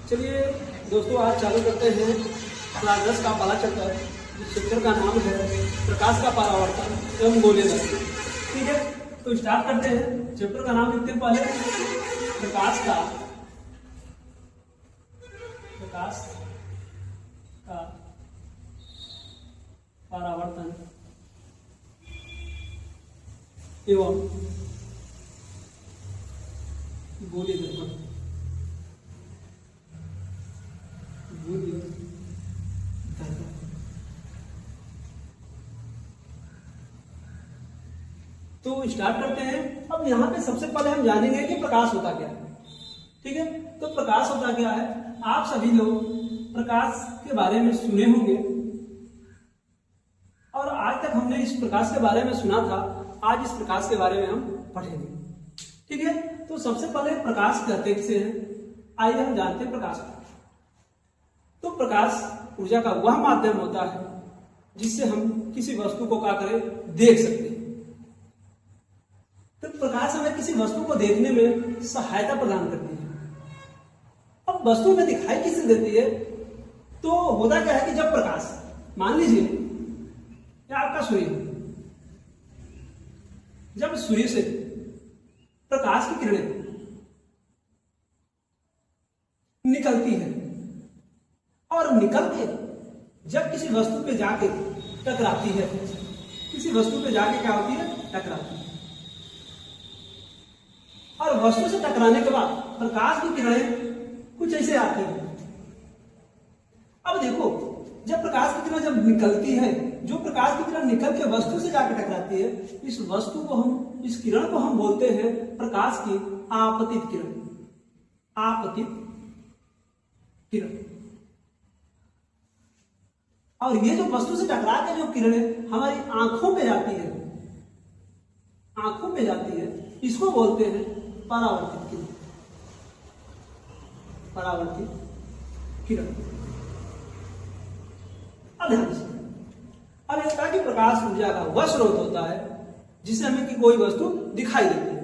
चलिए दोस्तों, आज चालू करते हैं क्लास 10 का पहला चैप्टर। इस चैप्टर का नाम है प्रकाश का परावर्तन एवं गोलीय। ठीक है, तो स्टार्ट करते हैं। चैप्टर का नाम लिखते हैं पहले, प्रकाश का परावर्तन एवं गोलीय दर्पण। तो स्टार्ट करते हैं। अब यहाँ पे सबसे पहले हम जानेंगे कि प्रकाश होता क्या है। ठीक है, तो प्रकाश होता क्या है। आप सभी लोग प्रकाश के बारे में सुने होंगे और आज तक हमने इस प्रकाश के बारे में सुना था। आज इस प्रकाश के बारे में हम पढ़ेंगे। ठीक है, तो सबसे पहले प्रकाश कहते किसे हैं, आइए हम जानते हैं प्रकाश को। तो प्रकाश ऊर्जा का वह माध्यम होता है जिससे हम किसी वस्तु को क्या करें, देख सकते हैं। तो प्रकाश हमें किसी वस्तु को देखने में सहायता प्रदान करती है। अब वस्तु में दिखाई किससे देती है, तो होता क्या है कि जब प्रकाश, मान लीजिए या आपका सूर्य, जब सूर्य से प्रकाश की किरणें निकलती है और निकल के जब किसी वस्तु पे जाके टकराती है, किसी वस्तु पे जाके क्या होती है, टकराती है। और वस्तु से टकराने के बाद प्रकाश की किरणें कुछ ऐसे आती है। अब देखो, जब प्रकाश की किरण जब निकलती है, जो प्रकाश की किरण निकल के वस्तु से जाकर टकराती है, इस वस्तु को हम, इस किरण को हम बोलते हैं प्रकाश की आपतित किरण। आपतित किरण। और ये जो वस्तु से टकरा के जो किरणें हमारी आंखों पे जाती है, आंखों पे जाती है, इसको बोलते हैं परावर्तित किरण। परावर्तित किरण। अब ध्यान से, अब ये कहा कि प्रकाश ऊर्जा का वह स्रोत होता है जिससे हमें कि कोई वस्तु दिखाई देती है।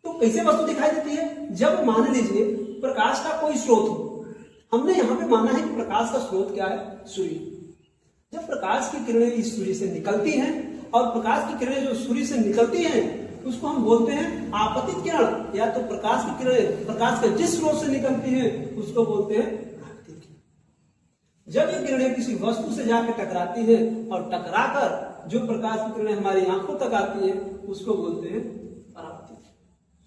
तो कैसे वस्तु दिखाई देती है, जब मान लीजिए प्रकाश का कोई स्रोत हो। हमने यहां पे माना है कि प्रकाश का स्रोत क्या है, सूर्य। जब प्रकाश की किरणें इस सूर्य से निकलती हैं और प्रकाश की किरणें जो सूर्य से निकलती हैं उसको हम बोलते हैं आपतित किरण, या तो प्रकाश की किरणें प्रकाश के जिस स्रोत से निकलती हैं उसको बोलते हैं आपतित किरण। जब ये किरणें किसी वस्तु से जाकर टकराती है और टकराकर जो प्रकाश की किरणें हमारी आंखों तक आती है उसको बोलते हैं परावर्तित।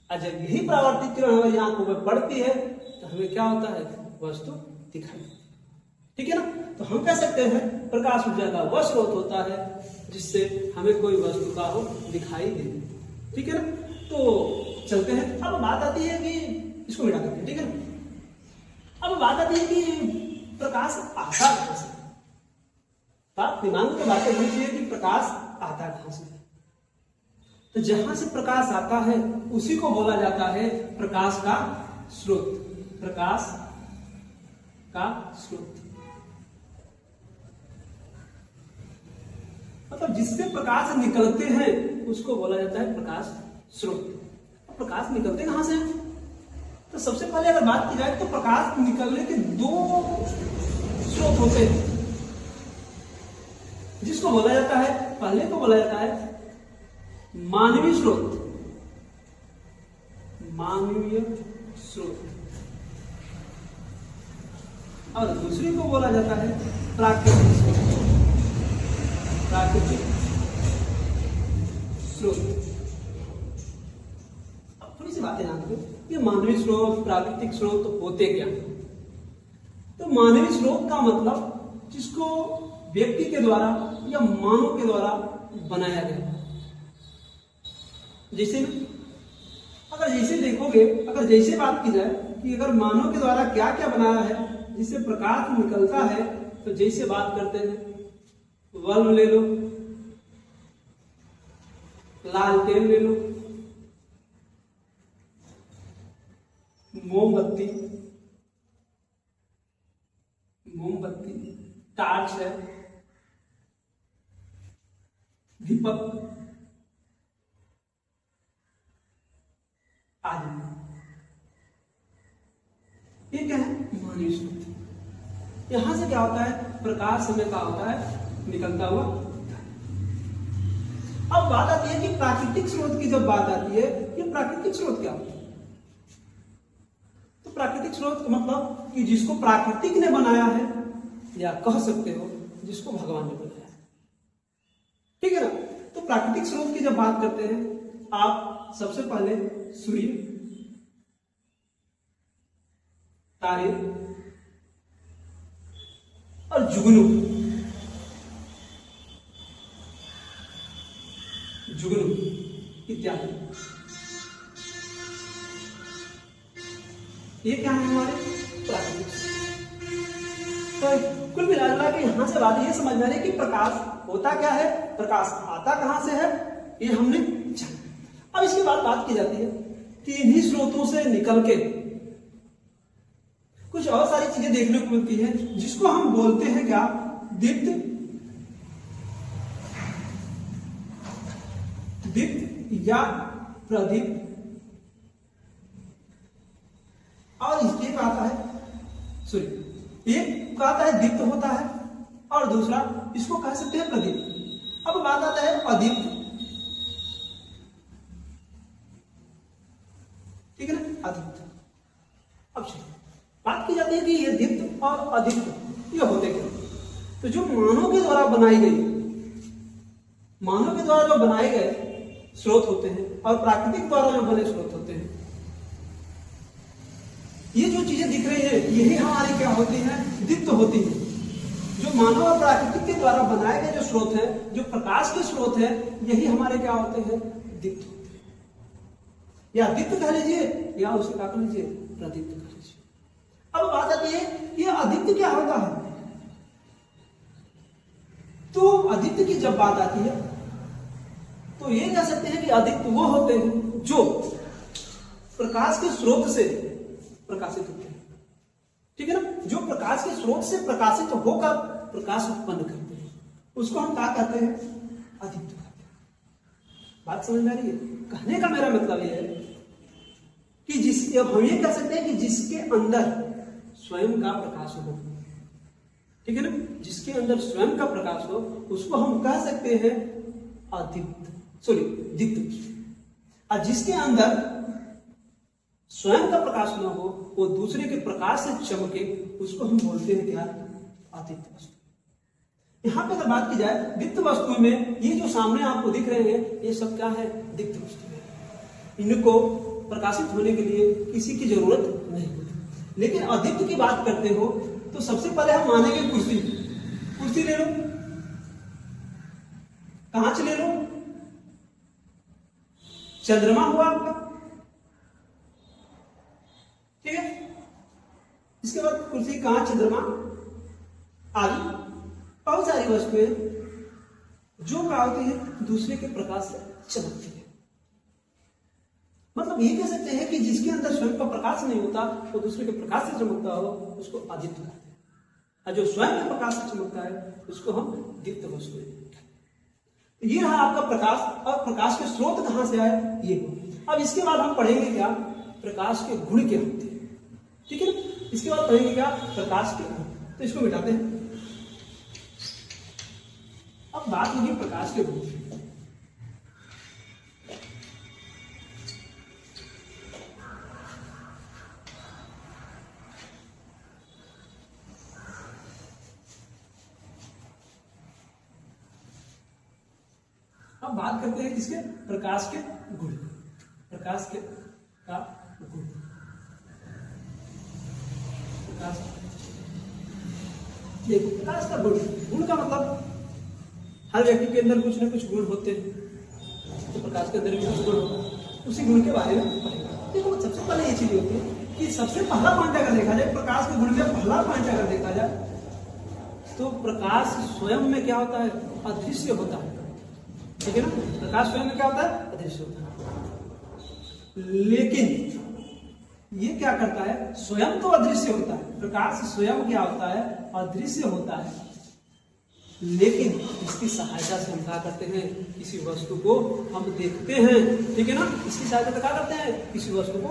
और जब यही परावर्तित किरण हमारी आंखों में पड़ती है तो हमें क्या होता है, वस्तु दिखाई देती है। ठीक है ना, तो हम कह सकते हैं प्रकाश ऊर्जा का वह स्रोत होता है जिससे हमें कोई वस्तु का हो दिखाई दे। ठीक है ना, तो चलते हैं। अब बात आती है कि इसको मिटा देते हैं। ठीक है ना, अब बात आती है कि प्रकाश आता कहां से। बात दिमाग में बात होनी चाहिए कि प्रकाश आता कहां से। तो जहां से प्रकाश आता है उसी को बोला जाता है प्रकाश का स्रोत। प्रकाश का स्रोत मतलब जिससे प्रकाश निकलते हैं उसको बोला जाता है प्रकाश स्रोत। प्रकाश निकलते कहां से, तो सबसे पहले अगर बात की जाए तो प्रकाश निकलने के दो स्रोत होते हैं जिसको बोला जाता है, पहले को बोला जाता है मानवीय स्रोत। मानवीय स्रोत। और दूसरी को बोला जाता है प्राकृतिक स्रोत। प्राकृतिक स्रोत। अब थोड़ी सी बातें जानते हैं, ये मानवीय स्रोत, प्राकृतिक स्रोत होते क्या हैं। तो मानवीय स्रोत का मतलब जिसको व्यक्ति के द्वारा या मानव के द्वारा बनाया गया। जैसे देखोगे, अगर जैसे बात की जाए कि अगर मानव के द्वारा क्या क्या बनाया है जिससे प्रकाश निकलता है, तो जैसे बात करते हैं बल्ब ले लो, लालटेन ले लो, मोमबत्ती, टार्च है, दीपक आदि। ये क्या है, मानवीय स्रोत। यहां से क्या होता है, प्रकाश समय का होता है निकलता हुआ। अब बात आती है कि प्राकृतिक स्रोत की जब बात आती है, ये प्राकृतिक स्रोत क्या होता है? तो प्राकृतिक स्रोत का मतलब कि जिसको प्राकृतिक ने बनाया है, या कह सकते हो जिसको भगवान ने बनाया है, ठीक है ना। तो प्राकृतिक स्रोत की जब बात करते हैं, आप सबसे पहले सूर्य, तारे और जुगनू इत्यादि, ये क्या है हमारे प्राकृतिक। तो कुल मिला के यहां से बात ये समझ में आ रही है कि प्रकाश होता क्या है, प्रकाश आता कहां से है, ये हमने जाना। अब इसके बाद बात की जाती है कि इन्हीं स्रोतों से निकल के कुछ और सारी चीजें देखने को मिलती है, जिसको हम बोलते हैं क्या, दीप्त या प्रदीप्त। और इसके एक आता है, एक आता है दीप्त होता है, और दूसरा इसको कह सकते हैं प्रदीप्त। अब बात आता है अदीप्त, ठीक है ना, अदीप्त। अब बात की जाती है कि ये दीप्त और अदीप्त ये होते क्या। तो जो मानव के द्वारा बनाए गए स्रोत होते हैं और प्राकृतिक द्वारा जो बने स्रोत होते हैं, ये जो चीजें दिख रही है, यही हमारी क्या होती है, दीप्त होती है। जो मानव और प्राकृतिक के द्वारा बनाए गए जो स्रोत है, जो प्रकाश के स्रोत है, यही हमारे क्या होते हैं, दीप्त होते हैं। या दीप्त कह लीजिए, या उसे क्या कह लीजिए, प्रदीप्त कह लीजिए। अब बात आती है ये अदीप्त क्या होता है। तो अदीप्त की जब बात आती है, तो ये कह सकते हैं कि अदीप्त वो होते हैं जो प्रकाश के स्रोत से प्रकाशित होते हैं, ठीक है ना। जो प्रकाश के स्रोत से प्रकाशित होकर प्रकाश उत्पन्न करते हैं, उसको हम क्या कहते हैं, अदीप्त कहते हैं। बात समझ में आ रही है। कहने का मेरा मतलब यह है कि अब हम ये कह सकते हैं कि जिसके अंदर स्वयं का प्रकाश हो, ठीक है ना, जिसके अंदर स्वयं का प्रकाश हो, उसको हम कह सकते हैं दीप्त। और जिसके अंदर स्वयं का प्रकाश न हो, वो दूसरे के प्रकाश से चमके, उसको हम बोलते हैं क्या, अदीप्त वस्तु। यहां पे अगर बात की जाए दीप्त वस्तु में, ये जो सामने आपको दिख रहे हैं, ये सब क्या है, दीप्त वस्तु है। इनको प्रकाशित होने के लिए किसी की जरूरत नहीं होती। लेकिन अदीप्त की बात करते हो तो सबसे पहले हम मानेंगे कुर्सी ले लो, कांच ले लो, चंद्रमा हुआ आपका, ठीक है। इसके बाद कुर्सी, कांच, चंद्रमा आदि बहुत सारी वस्तुएं जो क्या होती है, दूसरे के प्रकाश से चमकती है। मतलब ये कह सकते हैं कि जिसके अंदर स्वयं का प्रकाश नहीं होता, वो दूसरे के प्रकाश से चमकता हो, उसको अदीप्त कहते हैं। और जो स्वयं के प्रकाश से चमकता है, उसको हम दीप्त वस्तु कहते हैं। ये रहा आपका प्रकाश, और प्रकाश के स्रोत कहां से आए, ये। अब इसके बाद हम पढ़ेंगे क्या, प्रकाश के गुण क्या होते हैं, ठीक है ना। इसके बाद पढ़ेंगे क्या, प्रकाश के गुण। तो इसको मिटाते हैं। अब बात होगी प्रकाश के गुण। अब बात करते हैं किसके, प्रकाश के गुण। प्रकाश के का गुण, देखो प्रकाश का गुण का मतलब हर व्यक्ति के अंदर कुछ ना कुछ गुण होते हैं। तो प्रकाश के अंदर भी कुछ गुण होता है, उसी गुण के बारे में पढ़ेंगे। देखो सबसे पहले ये चीज होती है कि सबसे पहला पॉइंट अगर देखा जाए, प्रकाश के गुण में पहला पॉइंट अगर देखा जाए, तो प्रकाश स्वयं में क्या होता है, अदृश्य होता है, ठीक है ना। प्रकाश स्वयं में क्या होता है, अदृश्य होता है। लेकिन ये क्या करता है, स्वयं तो अदृश्य होता है, प्रकाश स्वयं क्या होता है, अदृश्य होता है। लेकिन इसकी सहायता से हम क्या करते हैं, किसी वस्तु को हम देखते हैं, ठीक है ना। इसकी सहायता से क्या करते हैं, किसी वस्तु को।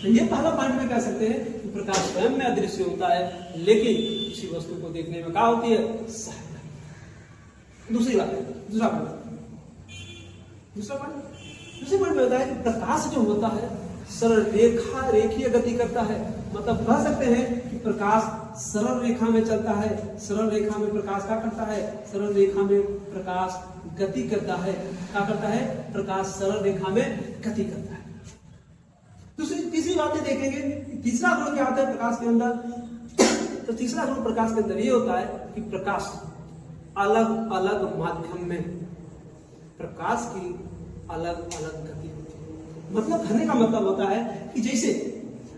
तो ये पहला पॉइंट में कह सकते हैं कि प्रकाश स्वयं में अदृश्य होता है, लेकिन किसी वस्तु को देखने में क्या होती है, सहायता। दूसरी बात, दूसरा पॉइंट में होता है कि प्रकाश जो होता है सरल रेखीय गति करता है। मतलब कह सकते हैं कि प्रकाश सरल रेखा में चलता है। सरल रेखा में प्रकाश क्या करता है, सरल रेखा में प्रकाश गति करता है। क्या करता है, प्रकाश सरल रेखा में गति करता है। तीसरी बातें देखेंगे, तीसरा गुण क्या होता है प्रकाश के अंदर। तो तीसरा गुण प्रकाश के अंदर ये होता है कि प्रकाश अलग अलग माध्यम में प्रकाश की अलग अलग गति होती है। मतलब कहने का मतलब होता है कि जैसे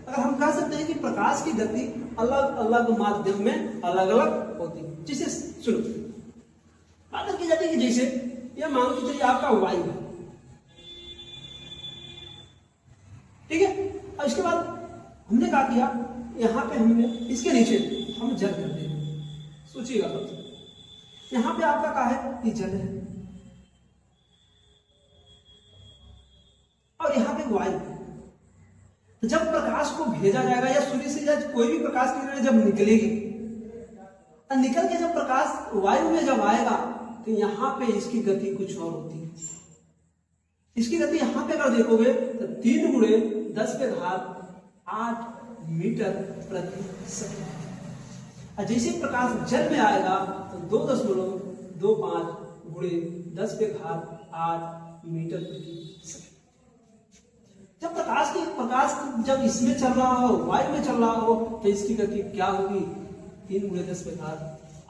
अगर हम कह सकते हैं कि प्रकाश की गति अलग अलग माध्यम में अलग अलग होती है। जैसे सुनो, बात की जाती है कि जैसे यह मान के चलिए आपका वायु है, ठीक है। और इसके बाद हमने क्या किया, यहां पे हमने इसके नीचे हम जल कर दे, सोचिएगा यहां पे आपका क्या है, ये जल है और यहां पे वायु है। तो जब प्रकाश को भेजा जाएगा या सूर्य से जब कोई भी प्रकाश की किरण जब निकलेगी और निकल के जब प्रकाश वायु में जब आएगा तो यहां पे इसकी गति कुछ और होती है। इसकी गति यहां पे अगर देखोगे तो 3 गुणे 10 के घात 8 मीटर प्रति सेकंड। और जैसे प्रकाश जल में आएगा तो 2.25 गुणे 10 के घात 8 मीटर प्रति सेकंड। जब प्रकाश जब इसमें चल रहा हो, वायु में चल रहा हो, तो इसकी गति क्या होगी, 3 गुणे 10 के घात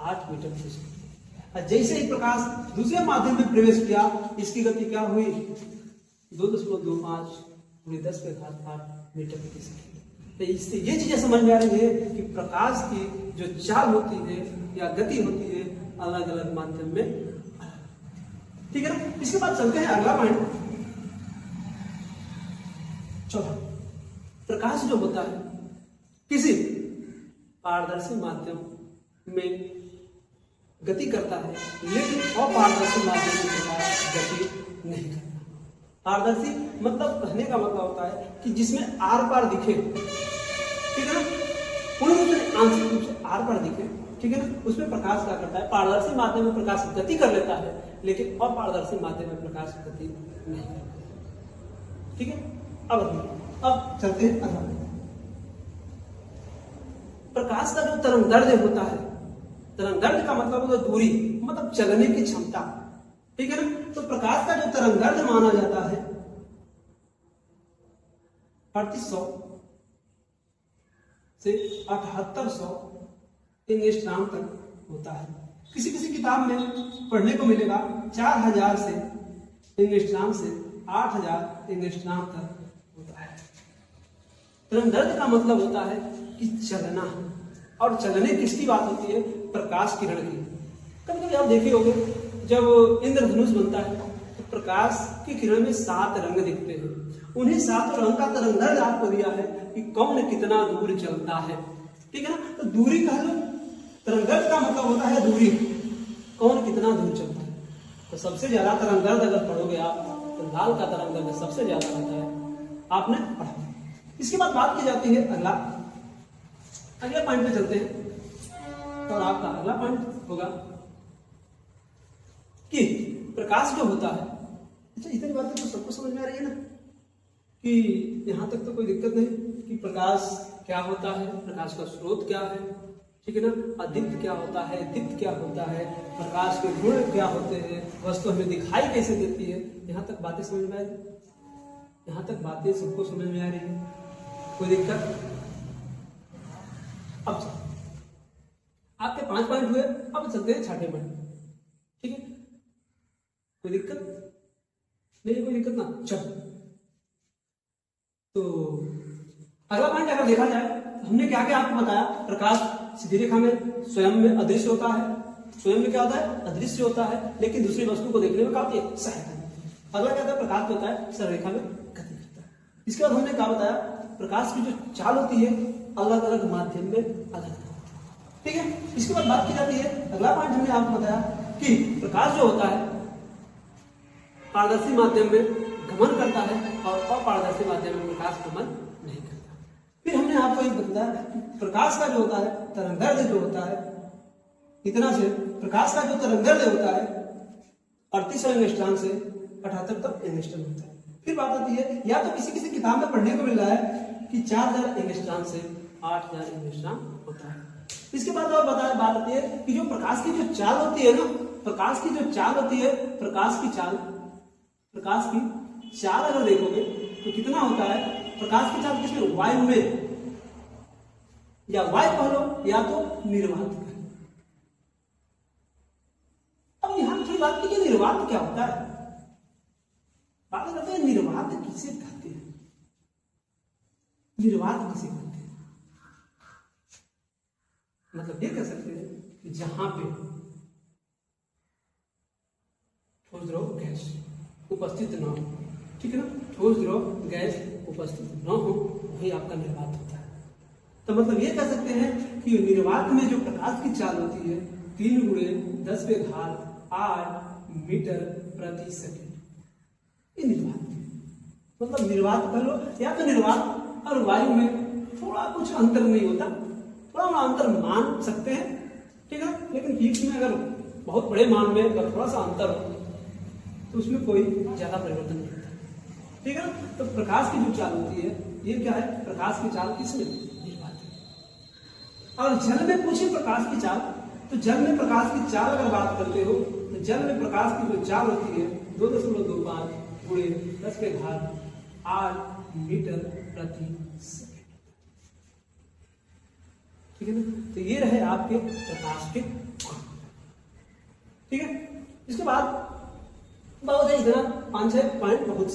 8 मीटर प्रति सेकंड। और जैसे ही प्रकाश दूसरे माध्यम में प्रवेश किया, इसकी गति क्या हुई, 2.25 गुणे 10 के घात 8 मीटर प्रति सेकंड। तो इससे ये चीजें समझ में आ रही है कि प्रकाश की जो चाल होती है या गति होती है अलग अलग माध्यम में, ठीक है ना। इसके बाद चलते हैं अगला पॉइंट, चौथा। प्रकाश जो होता है किसी पारदर्शी माध्यम में गति करता है, लेकिन अपारदर्शी माध्यम में प्रकाश गति नहीं करता। पारदर्शी मतलब कहने का मतलब होता है कि जिसमें आर पार दिखे, ठीक है ना, पूर्ण रूप से आंशिक रूप से आर पार दिखे, ठीक है ना, उसमें प्रकाश क्या करता है, पारदर्शी माध्यम में प्रकाश गति कर लेता है, लेकिन अपारदर्शी माध्यम में प्रकाश गति नहीं करता, ठीक है। अब चलते हैं अगला। प्रकाश का जो तरंगदैर्घ्य होता है, तरंगदैर्घ्य का मतलब होता है दूरी, मतलब चलने की क्षमता, ठीक है ना। तो प्रकाश का जो तरंगदैर्घ्य माना जाता है 3800 से 7800 एंगस्ट्रॉम तक होता है। किसी किसी किताब में पढ़ने को मिलेगा 4000 से एंगस्ट्रॉम से 8000 एंगस्ट्रॉम तक होता है। तरंगदैर्घ्य का मतलब होता है कि चलना, और चलने किसकी बात होती है, प्रकाश किरण की। कभी कभी आप देखे होंगे जब इंद्रधनुष बनता है तो प्रकाश की किरण में 7 रंग दिखते हैं। उन्हीं 7 रंग का तरंगदैर्घ्य आपको दिया है कि कौन कितना दूर चलता है, ठीक है ना। तो दूरी कह लो, तरंगदैर्घ्य का मतलब होता है दूरी, कौन कितना दूर चलता है। तो सबसे ज्यादा तरंगदैर्घ्य अगर पढ़ोगे आप तो लाल का तरंगदैर्घ्य सबसे ज्यादा रहता है, आपने पढ़ा। इसके बाद बात की जाती है अगले पॉइंट पे चलते हैं। और आपका अगला पॉइंट होगा कि प्रकाश जो होता है, अच्छा इतनी बातें तो सबको समझ में आ रही है ना, कि यहां तक तो कोई दिक्कत नहीं कि प्रकाश क्या होता है, प्रकाश का स्रोत क्या है, ठीक है ना, अदीप्त क्या होता है, दीप्त क्या होता है, प्रकाश के गुण क्या होते हैं, वस्तु हमें दिखाई कैसे देती है। यहां तक बातें समझ में आ रही, यहां तक बातें सबको समझ में आ रही है, कोई दिक्कत। अब आपके 5 पॉइंट हुए, अब चलते हैं 6ठे पॉइंट, ठीक है, कोई दिक्कत नहीं, कोई दिक्कत ना। चलो तो अगला पॉइंट अगर देखा जाए तो हमने क्या क्या आपको बताया, प्रकाश सीधी रेखा में स्वयं में अदृश्य होता है, स्वयं में क्या होता है, अदृश्य होता है, लेकिन दूसरी वस्तु को देखने में क्या होती है, सहायता। अगला क्या होता है, प्रकाश होता है सरल रेखा में गति करता है। इसके बाद हमने क्या बताया, प्रकाश की जो चाल होती है अलग अलग माध्यम में अलग, ठीक है। इसके बाद बात की जाती है, अगला पॉइंट हमने आपको बताया कि प्रकाश जो होता है पारदर्शी माध्यम में गमन करता है और अपारदर्शी माध्यम में प्रकाश गमन नहीं करता। मैंने आपको ये बताया प्रकाश का जो होता है तरंगदैर्घ्य जो होता है इतना से, प्रकाश का जो तरंगदैर्घ्य होता है 3800 एंगस्ट्रॉम से 78 तक एंगस्ट्रॉम होता है। फिर बात आती है, या तो किसी किसी किताब में पढ़ने को मिल रहा है कि 4000 एंगस्ट्रॉम से 8000 एंगस्ट्रॉम होता है। इसके बाद और बात आती है कि जो प्रकाश की जो चाल होती है ना, प्रकाश की जो चाल होती है, प्रकाश की चाल अगर देखोगे तो कितना होता है, प्रकाश की चाल किसमें, वायु में, या वायु कह लो या तो निर्वात कह लो। अब यहां थोड़ी बात की निर्वात क्या होता है, बात करते हैं निर्वात किसे कहते हैं, निर्वात किसे कहते हैं। मतलब ये कह सकते हैं कि जहां पे ठोस द्रव गैस उपस्थित न हो, ठीक है ना, ठोस द्रव गैस उपस्थित न हो वही आपका निर्वात होता है। तो मतलब ये कह सकते हैं कि निर्वात में जो प्रकाश की चाल होती है 3 × 10⁸ मीटर प्रति सेकेंड, ये निर्वात है। मतलब निर्वात कर लो, या तो निर्वात और वायु में थोड़ा कुछ अंतर नहीं होता, थोड़ा अंतर मान सकते हैं, ठीक है, लेकिन हीट में अगर बहुत बड़े मान में अगर थोड़ा सा अंतर हो तो उसमें कोई ज्यादा परिवर्तन नहीं होता, ठीक है। तो प्रकाश की जो चाल होती है ये क्या है, प्रकाश की चाल किसमें, निर्वात है। और जल में पूछे प्रकाश की चाल, तो जल में प्रकाश की चाल अगर बात करते हो तो जल में प्रकाश की जो चाल होती है 2.25 × 10⁸ मीटर प्रति सेकेंड, ठीक है ना। तो ये रहे आपके प्रकाश के, ठीक है। इसके बाद बहुत है, इतना 5-6 पॉइंट बहुत